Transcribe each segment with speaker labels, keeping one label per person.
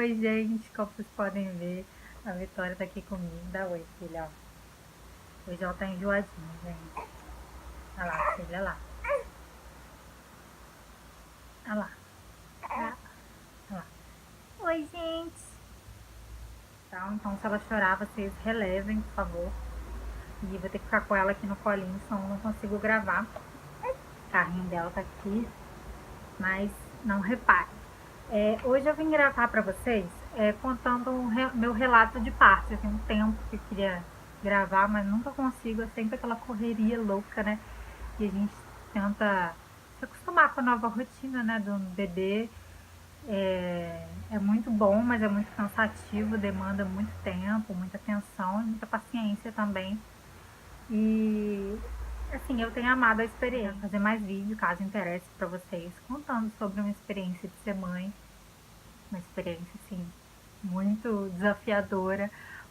Speaker 1: Oi, gente, como vocês podem ver, a Vitória tá aqui comigo. Dá oi, filha, ó. Hoje ela tá enjoadinha, gente. Olha lá, filha, olha lá. Olha lá. Olha lá. Oi, gente. Tá, então se ela chorar, vocês relevem, por favor. E vou ter que ficar com ela aqui no colinho, senão eu não consigo gravar. O carrinho dela tá aqui, mas não repare. Hoje eu vim gravar pra vocês contando meu relato de parto. Já tem um tempo que eu queria gravar, mas nunca consigo. É sempre aquela correria louca, né? E a gente tenta se acostumar com a nova rotina, né, do bebê. É muito bom, mas é muito cansativo, demanda muito tempo, muita atenção e muita paciência também. E assim, eu tenho amado a experiência. Fazer mais vídeo, caso interesse para vocês, contando sobre uma experiência de ser mãe. Uma experiência, assim, muito desafiadora,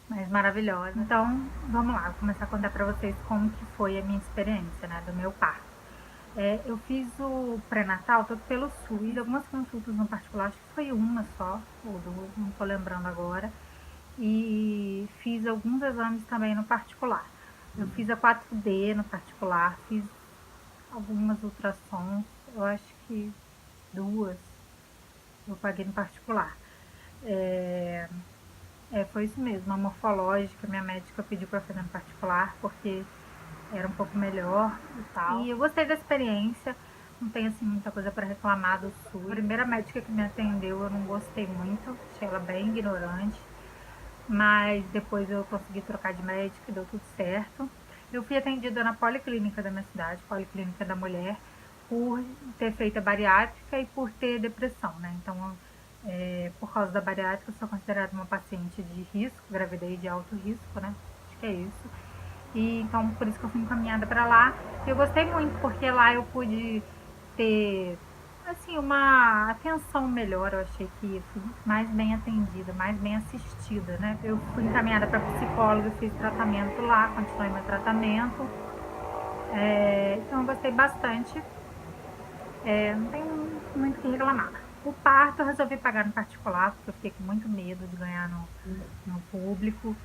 Speaker 1: mas maravilhosa. Então, vamos lá, vou começar a contar para vocês como que foi a minha experiência, né, do meu parto. Eu fiz o pré-natal todo pelo SUS, algumas consultas no particular, acho que foi uma só, ou duas, não tô lembrando agora. E fiz alguns exames também no particular. Eu fiz a 4D no particular, fiz algumas ultrassons, eu acho que duas eu paguei no particular. Foi isso mesmo, a morfológica, minha médica pediu para fazer no particular, porque era um pouco melhor e tal. E eu gostei da experiência, não tenho assim muita coisa para reclamar do SUS. A primeira médica que me atendeu eu não gostei muito, achei ela bem ignorante, mas depois eu consegui trocar de médica e deu tudo certo. Eu fui atendida na policlínica da minha cidade, Policlínica da Mulher, por ter feito a bariátrica e por ter depressão, né? Então, por causa da bariátrica, eu sou considerada uma paciente de risco, gravidez de alto risco, né? Acho que é isso. E então, por isso que eu fui encaminhada para lá. E eu gostei muito, porque lá eu pude ter, assim, uma atenção melhor. Eu achei que fui mais bem atendida, mais bem assistida, né? Eu fui encaminhada para psicóloga, fiz tratamento lá, continuei meu tratamento. Então, eu gostei bastante. Não tenho muito o que reclamar. O parto eu resolvi pagar no particular, porque eu fiquei com muito medo de ganhar no público.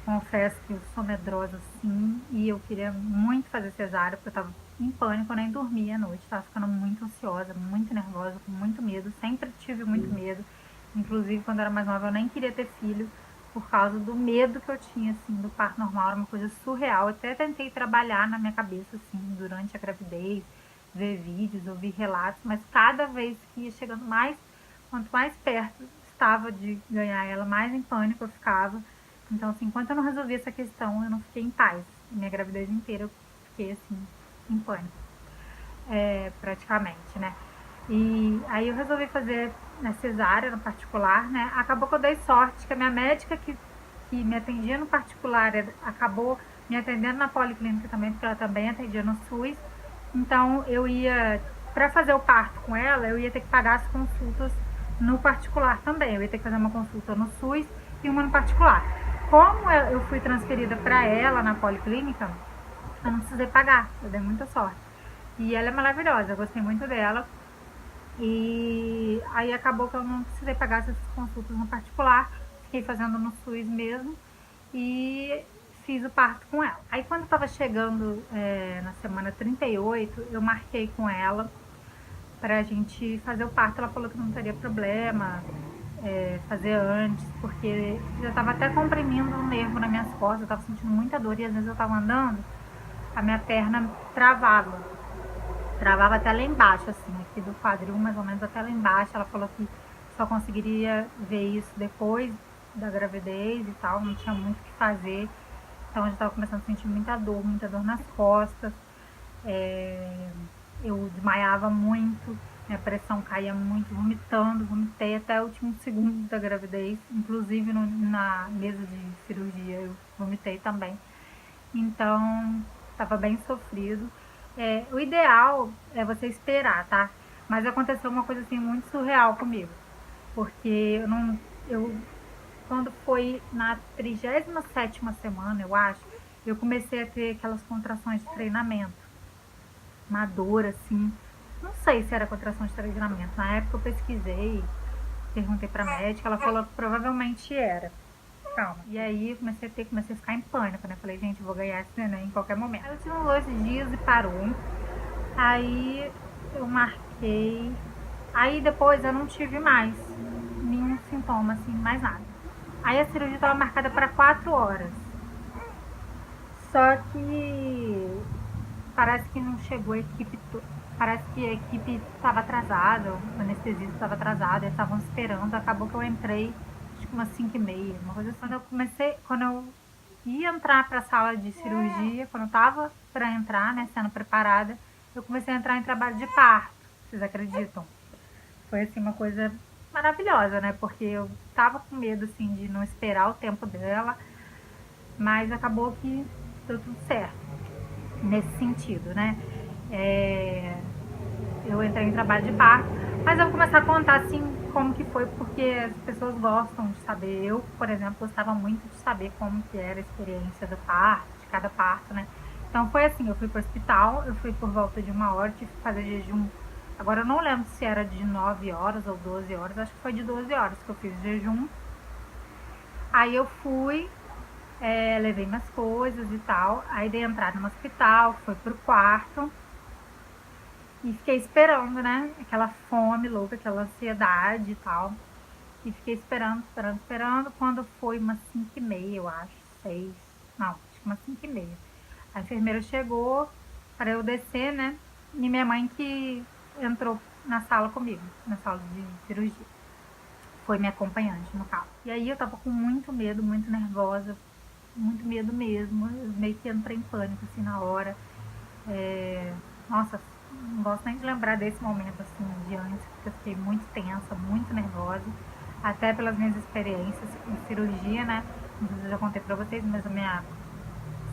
Speaker 1: Confesso que eu sou medrosa sim, e eu queria muito fazer cesárea, porque eu tava em pânico, eu nem dormia à noite, tava ficando muito ansiosa, muito nervosa, com muito medo, sempre tive muito medo. Inclusive, quando eu era mais nova, eu nem queria ter filho, por causa do medo que eu tinha, assim, do parto normal, era uma coisa surreal. Eu até tentei trabalhar na minha cabeça, assim, durante a gravidez, ver vídeos, ouvir relatos, mas cada vez que ia chegando mais, quanto mais perto estava de ganhar ela, mais em pânico eu ficava. Então, assim, enquanto eu não resolvi essa questão, eu não fiquei em paz. Minha gravidez inteira eu fiquei, assim, em pânico, praticamente, né? E aí eu resolvi fazer cesárea no particular, né? Acabou que eu dei sorte que a minha médica que me atendia no particular acabou me atendendo na policlínica também, porque ela também atendia no SUS. Então eu ia, para fazer o parto com ela, eu ia ter que pagar as consultas no particular também. Eu ia ter que fazer uma consulta no SUS e uma no particular. Como eu fui transferida para ela na policlínica, eu não precisei pagar. Eu dei muita sorte. E ela é maravilhosa, eu gostei muito dela. E aí acabou que eu não precisei pagar essas consultas no particular, fiquei fazendo no SUS mesmo e fiz o parto com ela. Aí quando estava chegando na semana 38, eu marquei com ela pra gente fazer o parto. Ela falou que não teria problema fazer antes, porque já estava até comprimindo um nervo nas minhas costas, eu estava sentindo muita dor e às vezes eu estava andando, a minha perna travava até lá embaixo, assim, aqui do quadril, mais ou menos até lá embaixo. Ela falou que só conseguiria ver isso depois da gravidez e tal, não tinha muito o que fazer. Então eu já estava começando a sentir muita dor nas costas. Eu desmaiava muito, minha pressão caía muito, vomitei até o último segundo da gravidez, inclusive na mesa de cirurgia eu vomitei também. Então, estava bem sofrido. O ideal é você esperar, tá? Mas aconteceu uma coisa assim muito surreal comigo. Porque quando foi na 37ª semana, eu acho, eu comecei a ter aquelas contrações de treinamento. Uma dor assim. Não sei se era contração de treinamento. Na época eu pesquisei, perguntei pra médica, ela falou que provavelmente era. Calma. E aí comecei a ficar em pânico, né? Falei, gente, vou ganhar esse neném em qualquer momento. Aí eu tive uns 2 dias e parou. Aí eu marquei. Aí depois eu não tive mais nenhum sintoma, assim, mais nada. Aí a cirurgia estava marcada para 4 horas. Só que parece que não chegou a equipe. Parece que a equipe estava atrasada, o anestesista estava atrasado, eles estavam esperando. Acabou que eu entrei, acho que umas 5h30, uma coisa assim. Quando eu ia entrar para a sala de cirurgia, quando eu estava para entrar, né, sendo preparada, eu comecei a entrar em trabalho de parto. Vocês acreditam? Foi assim uma coisa maravilhosa, né? Porque eu tava com medo assim de não esperar o tempo dela, mas acabou que deu tudo certo nesse sentido, né? Eu entrei em trabalho de parto, mas eu vou começar a contar assim como que foi, porque as pessoas gostam de saber. Eu, por exemplo, gostava muito de saber como que era a experiência do parto, de cada parto, né? Então foi assim, eu fui pro hospital, eu fui por volta de 1 hora, tive que fazer jejum. Agora eu não lembro se era de 9 horas ou 12 horas, acho que foi de 12 horas que eu fiz jejum. Aí eu fui, levei minhas coisas e tal, aí dei entrada no hospital, fui pro quarto. E fiquei esperando, né? Aquela fome louca, aquela ansiedade e tal. E fiquei esperando. Quando foi umas 5h30, eu acho, 6. Não, acho que umas 5h30. A enfermeira chegou para eu descer, né? E minha mãe que entrou na sala comigo, na sala de cirurgia. Foi minha acompanhante, no caso. E aí eu tava com muito medo, muito nervosa. Muito medo mesmo. Eu meio que entrei em pânico, assim, na hora. Nossa, não gosto nem de lembrar desse momento assim de antes, porque eu fiquei muito tensa, muito nervosa, até pelas minhas experiências com cirurgia, né? Não sei se eu já contei pra vocês, mas a minha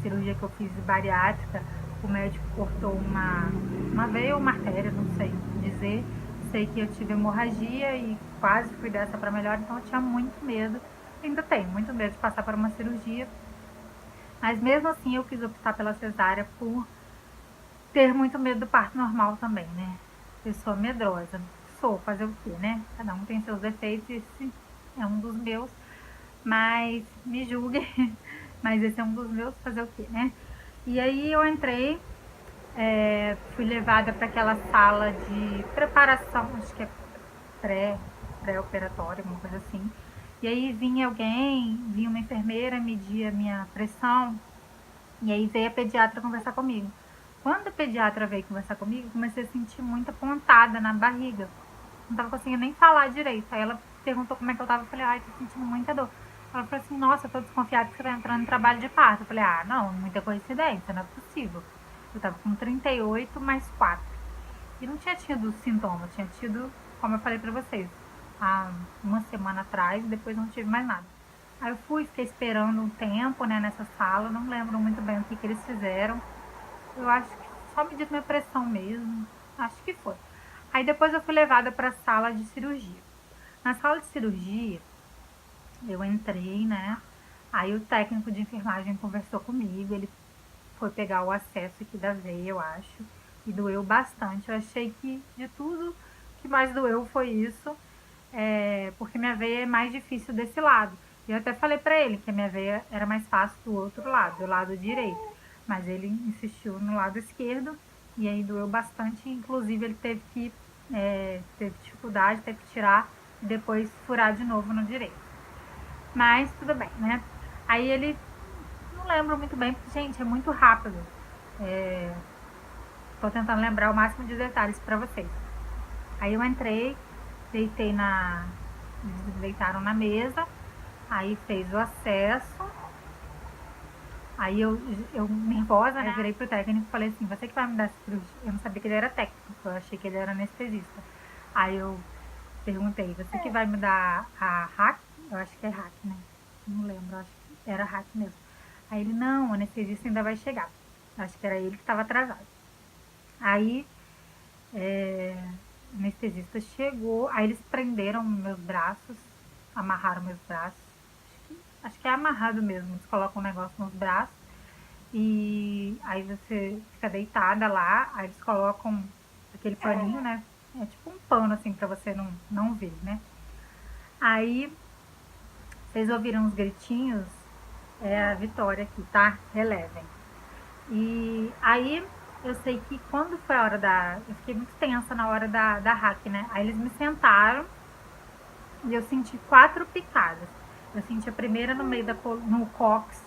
Speaker 1: cirurgia que eu fiz de bariátrica, o médico cortou uma veia ou uma artéria, não sei dizer. Sei que eu tive hemorragia e quase fui dessa para melhor, então eu tinha muito medo, ainda tenho muito medo de passar por uma cirurgia, mas mesmo assim eu quis optar pela cesárea por ter muito medo do parto normal também, né? Pessoa medrosa. Sou, fazer o quê, né? Cada um tem seus defeitos, esse é um dos meus. Mas me julgue, mas esse é um dos meus, fazer o quê, né? E aí eu entrei, fui levada para aquela sala de preparação, acho que é pré-operatório, uma coisa assim. E aí vinha uma enfermeira, media a minha pressão, e aí veio a pediatra conversar comigo. Quando a pediatra veio conversar comigo, eu comecei a sentir muita pontada na barriga. Não tava conseguindo nem falar direito. Aí ela perguntou como é que eu tava. Eu falei, ai, tô sentindo muita dor. Ela falou assim, nossa, eu tô desconfiada que você vai entrar no trabalho de parto. Eu falei, ah, não, muita coincidência, não é possível. Eu tava com 38 mais 4. E não tinha tido sintoma, tinha tido, como eu falei pra vocês, há uma semana atrás, depois não tive mais nada. Aí eu fui, fiquei esperando um tempo, né, nessa sala, não lembro muito bem o que eles fizeram. Eu acho que só mediram minha pressão mesmo. Acho que foi. Aí depois eu fui levada para a sala de cirurgia. Na sala de cirurgia, eu entrei, né? Aí o técnico de enfermagem conversou comigo. Ele foi pegar o acesso aqui da veia, eu acho. E doeu bastante. Eu achei que de tudo que mais doeu foi isso. Porque minha veia é mais difícil desse lado. E eu até falei pra ele que a minha veia era mais fácil do outro lado, do lado direito. Mas ele insistiu no lado esquerdo e aí doeu bastante. Inclusive ele teve dificuldade, teve que tirar e depois furar de novo no direito. Mas tudo bem, né? Aí ele, não lembro muito bem, porque, gente, é muito rápido. Tô tentando lembrar o máximo de detalhes pra vocês. Aí eu entrei, deitei eles deitaram na mesa, aí fez o acesso. Aí eu nervosa, né? Eu virei pro técnico e falei assim, você que vai me dar essa cirurgia? Eu não sabia que ele era técnico, eu achei que ele era anestesista. Aí eu perguntei, você que vai me dar a hack? Eu acho que é hack, né? Não lembro, acho que era hack mesmo. Aí ele, não, o anestesista ainda vai chegar. Acho que era ele que estava atrasado. Aí o anestesista chegou, aí eles prenderam meus braços, amarraram meus braços. Acho que é amarrado mesmo, eles colocam um negócio nos braços e aí você fica deitada lá, aí eles colocam aquele paninho, né? É tipo um pano assim pra você não ver, né? Aí, vocês ouviram os gritinhos? É a Vitória aqui, tá? Relevem. E aí, eu sei que quando foi a hora da... Eu fiquei muito tensa na hora da hack, né? Aí eles me sentaram e eu senti 4 picadas. Eu senti a primeira no meio no cóccix,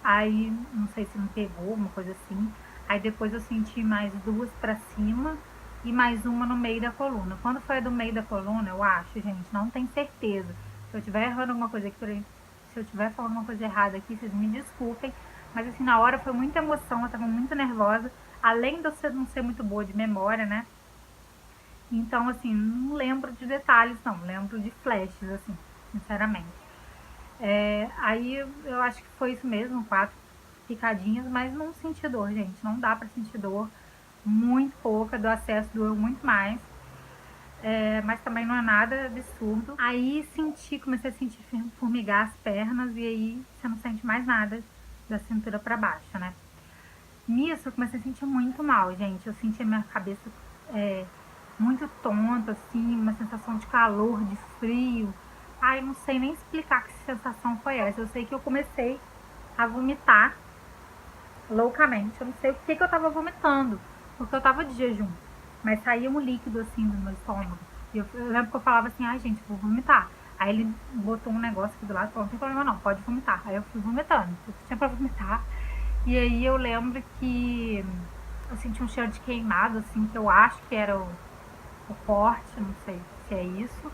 Speaker 1: aí não sei se não pegou, uma coisa assim. Aí depois eu senti mais 2 pra cima e mais uma no meio da coluna. Quando foi a do meio da coluna, eu acho, gente, não tenho certeza. Se eu estiver errando alguma coisa aqui, se eu estiver falando uma coisa errada aqui, vocês me desculpem. Mas assim, na hora foi muita emoção, eu tava muito nervosa. Além de eu não ser muito boa de memória, né? Então, assim, não lembro de detalhes, não. Lembro de flashes, assim, sinceramente. Aí eu acho que foi isso mesmo, 4 picadinhas, mas não senti dor, gente. Não dá pra sentir dor. Muito pouca, do acesso doeu muito mais. Mas também não é nada absurdo. Aí comecei a sentir formigar as pernas e aí você não sente mais nada da cintura pra baixo, né? Nisso eu comecei a sentir muito mal, gente. Eu senti a minha cabeça muito tonta, assim, uma sensação de calor, de frio. Ai, não sei nem explicar que sensação foi essa. Eu sei que eu comecei a vomitar loucamente. Eu não sei o que eu tava vomitando, porque eu tava de jejum. Mas saía um líquido assim no meu estômago. E eu lembro que eu falava assim, ai gente, vou vomitar. Aí ele botou um negócio aqui do lado e falou, não tem problema não, pode vomitar. Aí eu fui vomitando, eu tinha pra vomitar. E aí eu lembro que eu senti um cheiro de queimado, assim, que eu acho que era o corte, não sei se é isso.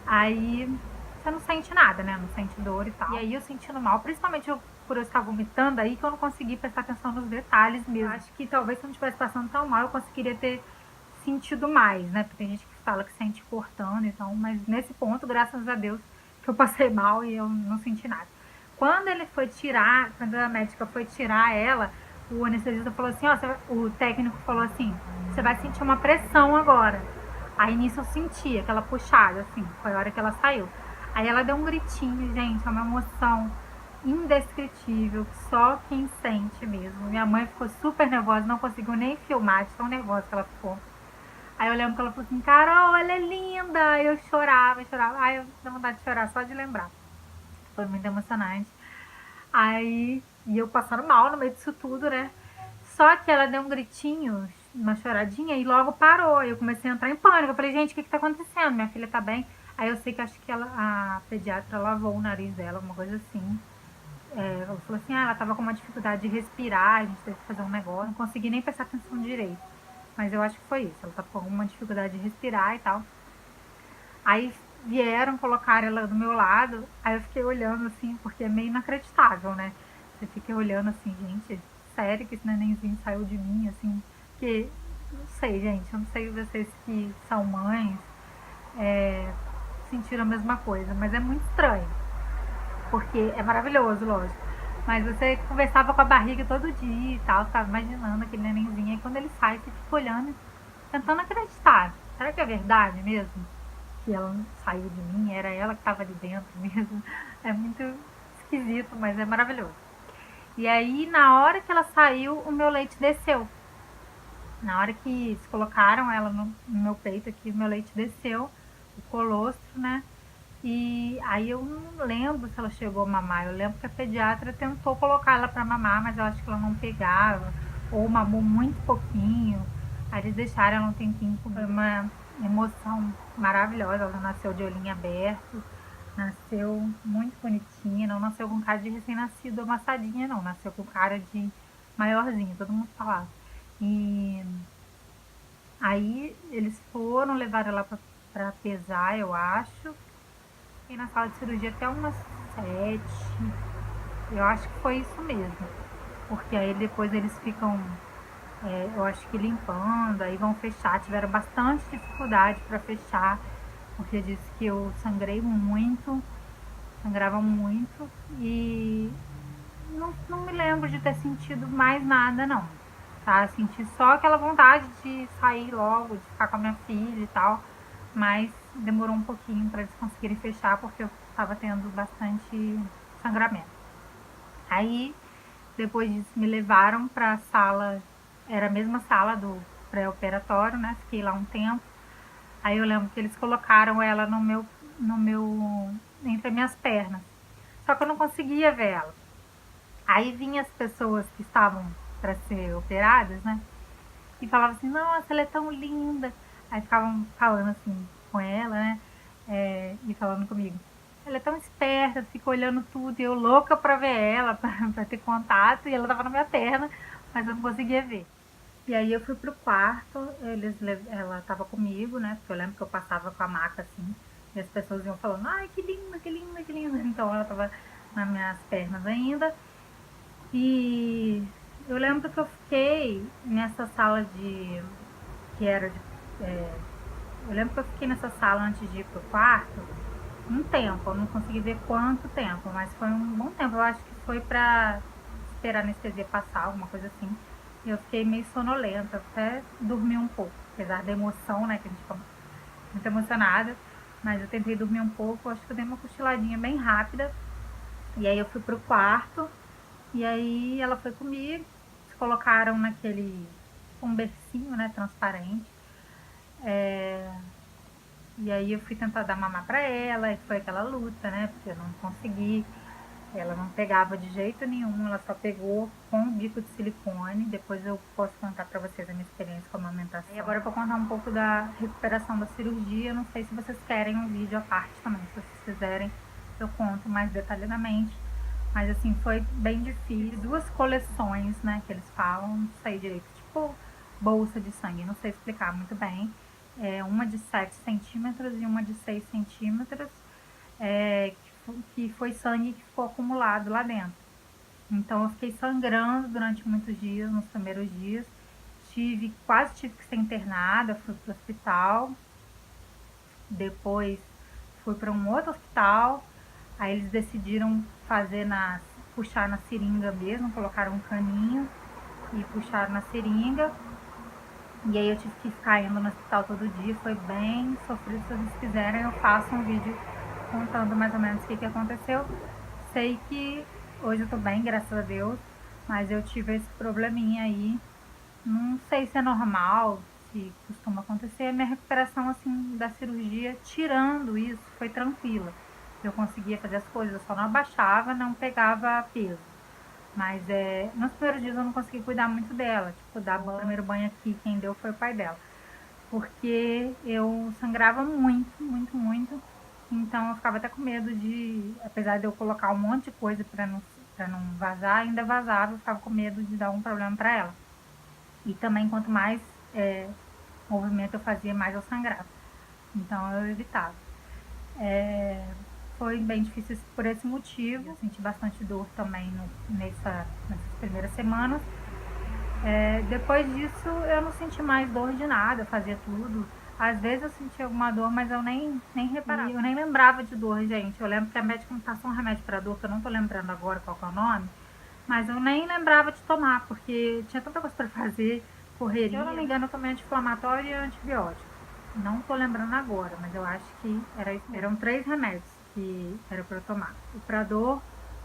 Speaker 1: Aí você não sente nada, né? Não sente dor e tal. E aí eu sentindo mal, principalmente por eu estar vomitando, aí que eu não consegui prestar atenção nos detalhes mesmo. Eu acho que talvez se eu não estivesse passando tão mal, eu conseguiria ter sentido mais, né? Porque tem gente que fala que sente cortando e tal, mas nesse ponto, graças a Deus, que eu passei mal e eu não senti nada. Quando a médica foi tirar ela, o anestesista falou assim, ó, o técnico falou assim, você vai sentir uma pressão agora. Aí nisso eu senti aquela puxada, assim, foi a hora que ela saiu. Aí ela deu um gritinho, gente, é uma emoção indescritível, só quem sente mesmo. Minha mãe ficou super nervosa, não conseguiu nem filmar, de tão nervosa que ela ficou. Aí eu lembro que ela falou assim, Carol, ela é linda. Aí eu chorava. Ai, eu dá vontade de chorar só de lembrar. Foi muito emocionante. Aí, e eu passando mal no meio disso tudo, né? Só que ela deu um gritinho, uma choradinha e logo parou. Eu comecei a entrar em pânico. Eu falei, gente, o que tá acontecendo? Minha filha tá bem? Aí eu sei que acho que a pediatra lavou o nariz dela, alguma coisa assim. Ela falou assim, ela tava com uma dificuldade de respirar, a gente teve que fazer um negócio. Não consegui nem prestar atenção direito. Mas eu acho que foi isso. Ela tava com alguma dificuldade de respirar e tal. Aí vieram, colocaram ela do meu lado, aí eu fiquei olhando assim, porque é meio inacreditável, né? Você fica olhando assim, gente, sério que esse nenenzinho saiu de mim, assim, que, não sei, gente, eu não sei vocês que são mães, sentiram a mesma coisa, mas é muito estranho, porque é maravilhoso, lógico, mas você conversava com a barriga todo dia e tal, ficava imaginando aquele nenenzinho, e quando ele sai, você fica olhando, tentando acreditar, será que é verdade mesmo? Que ela saiu de mim, era ela que estava ali dentro mesmo. É muito esquisito, mas é maravilhoso. E aí, na hora que ela saiu, o meu leite desceu. Na hora que se colocaram ela no meu peito aqui, o meu leite desceu, o colostro, né? E aí eu não lembro se ela chegou a mamar. Eu lembro que a pediatra tentou colocar ela para mamar, mas eu acho que ela não pegava, ou mamou muito pouquinho. Aí eles deixaram ela um tempinho comer. Foi uma emoção maravilhosa. Ela nasceu de olhinho aberto, nasceu muito bonitinha, não nasceu com cara de recém-nascido amassadinha, não. Nasceu com cara de maiorzinho, todo mundo falava. E aí eles foram, levaram ela pra pesar, eu acho. Fiquei na sala de cirurgia até umas 7. Eu acho que foi isso mesmo. Porque aí depois eles ficam, eu acho que limpando, aí vão fechar. Tiveram bastante dificuldade para fechar, porque disse que eu sangrei muito, sangrava muito. E não me lembro de ter sentido mais nada, não. Tá? Senti só aquela vontade de sair logo, de ficar com a minha filha e tal. Mas demorou um pouquinho para eles conseguirem fechar, porque eu estava tendo bastante sangramento. Aí, depois disso, me levaram para a sala, era a mesma sala do pré-operatório, né? Fiquei lá um tempo. Aí eu lembro que eles colocaram ela no meu entre as minhas pernas. Só que eu não conseguia ver ela. Aí vinha as pessoas que estavam para ser operadas, né? E falavam assim, nossa, ela é tão linda. Aí ficavam falando assim com ela, né? E falando comigo. Ela é tão esperta, fica olhando tudo. E eu louca pra ver ela, pra ter contato. E ela tava na minha perna, mas eu não conseguia ver. E aí eu fui pro quarto, ela tava comigo, né? Porque eu lembro que eu passava com a maca assim. E as pessoas iam falando, ai, que linda, que linda, que linda. Então ela tava nas minhas pernas ainda. E eu lembro que eu fiquei nessa sala de. Que era de. Eu lembro que eu fiquei nessa sala antes de ir pro quarto um tempo. Eu não consegui ver quanto tempo, mas foi um bom tempo. Eu acho que foi pra esperar a anestesia passar, alguma coisa assim. E eu fiquei meio sonolenta, até dormi um pouco, apesar da emoção, né? Que a gente ficou muito emocionada. Mas eu tentei dormir um pouco, acho que eu dei uma cochiladinha bem rápida. E aí eu fui pro quarto. E aí ela foi comigo, se colocaram naquele um bercinho, né, transparente. E aí eu fui tentar dar mamar pra ela, e foi aquela luta, né, porque eu não consegui. Ela não pegava de jeito nenhum, ela só pegou com o bico de silicone. Depois eu posso contar pra vocês a minha experiência com a amamentação. E agora eu vou contar um pouco da recuperação da cirurgia. Eu não sei se vocês querem um vídeo à parte também. Se vocês quiserem, eu conto mais detalhadamente. Mas assim, foi bem difícil. Duas coleções, né, que eles falam, não sei direito, tipo bolsa de sangue, não sei explicar muito bem. Uma de 7 centímetros e uma de 6 centímetros, que foi sangue que ficou acumulado lá dentro. Então eu fiquei sangrando durante muitos dias, nos primeiros dias. Quase tive que ser internada, fui pro hospital. Depois fui para um outro hospital. Aí eles decidiram puxar na seringa mesmo, colocaram um caninho e puxaram na seringa. E aí eu tive que ficar indo no hospital todo dia, foi bem sofrido. Se vocês quiserem, eu faço um vídeo contando mais ou menos o que aconteceu. Sei que hoje eu tô bem, graças a Deus, mas eu tive esse probleminha aí. Não sei se é normal, se costuma acontecer. A minha recuperação, assim, da cirurgia, tirando isso, foi tranquila. Eu conseguia fazer as coisas, eu só não abaixava, não pegava peso. Mas nos primeiros dias eu não consegui cuidar muito dela. Tipo, dar o primeiro banho aqui, quem deu foi o pai dela. Porque eu sangrava muito, muito, muito. Então eu ficava até com medo apesar de eu colocar um monte de coisa pra não vazar, ainda vazava, eu ficava com medo de dar algum problema pra ela. E também quanto mais movimento eu fazia, mais eu sangrava. Então eu evitava. Foi bem difícil por esse motivo. Eu senti bastante dor também nessas primeiras semanas. Depois disso eu não senti mais dor de nada, eu fazia tudo. Às vezes eu sentia alguma dor, mas eu nem reparava. Eu nem lembrava de dor, gente. Eu lembro que a médica me passou um remédio para dor, que eu não tô lembrando agora qual que é o nome. Mas eu nem lembrava de tomar, porque tinha tanta coisa para fazer, correria. Se eu não me engano, eu tomei anti-inflamatório e antibiótico. Não tô lembrando agora, mas eu acho que eram 3 remédios que era para eu tomar. O para dor,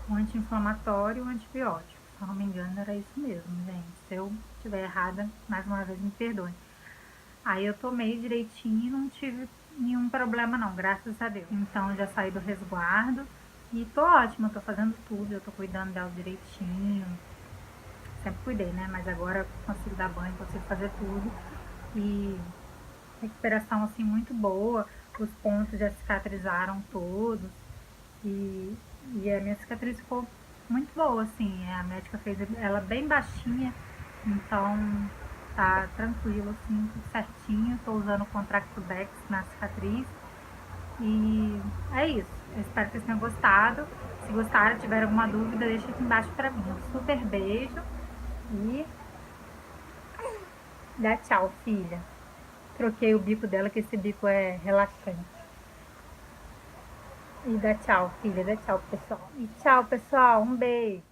Speaker 1: o anti-inflamatório e o antibiótico. Se eu não me engano, era isso mesmo, gente. Se eu estiver errada, mais uma vez me perdoe. Aí eu tomei direitinho e não tive nenhum problema não, graças a Deus. Então já saí do resguardo e tô ótima, tô fazendo tudo, eu tô cuidando dela direitinho. Sempre cuidei, né? Mas agora consigo dar banho, consigo fazer tudo. E recuperação assim muito boa. Os pontos já cicatrizaram todos. E a minha cicatriz ficou muito boa, assim. A médica fez ela bem baixinha, então tá tranquilo, assim, tudo certinho. Tô usando o Contractudex na cicatriz. E é isso. Eu espero que vocês tenham gostado. Se gostaram, tiver alguma dúvida, deixa aqui embaixo pra mim. Um super beijo e dá tchau, filha. Troquei o bico dela, que esse bico é relaxante. E dá tchau, filha. Dá tchau, pessoal. E tchau, pessoal. Um beijo.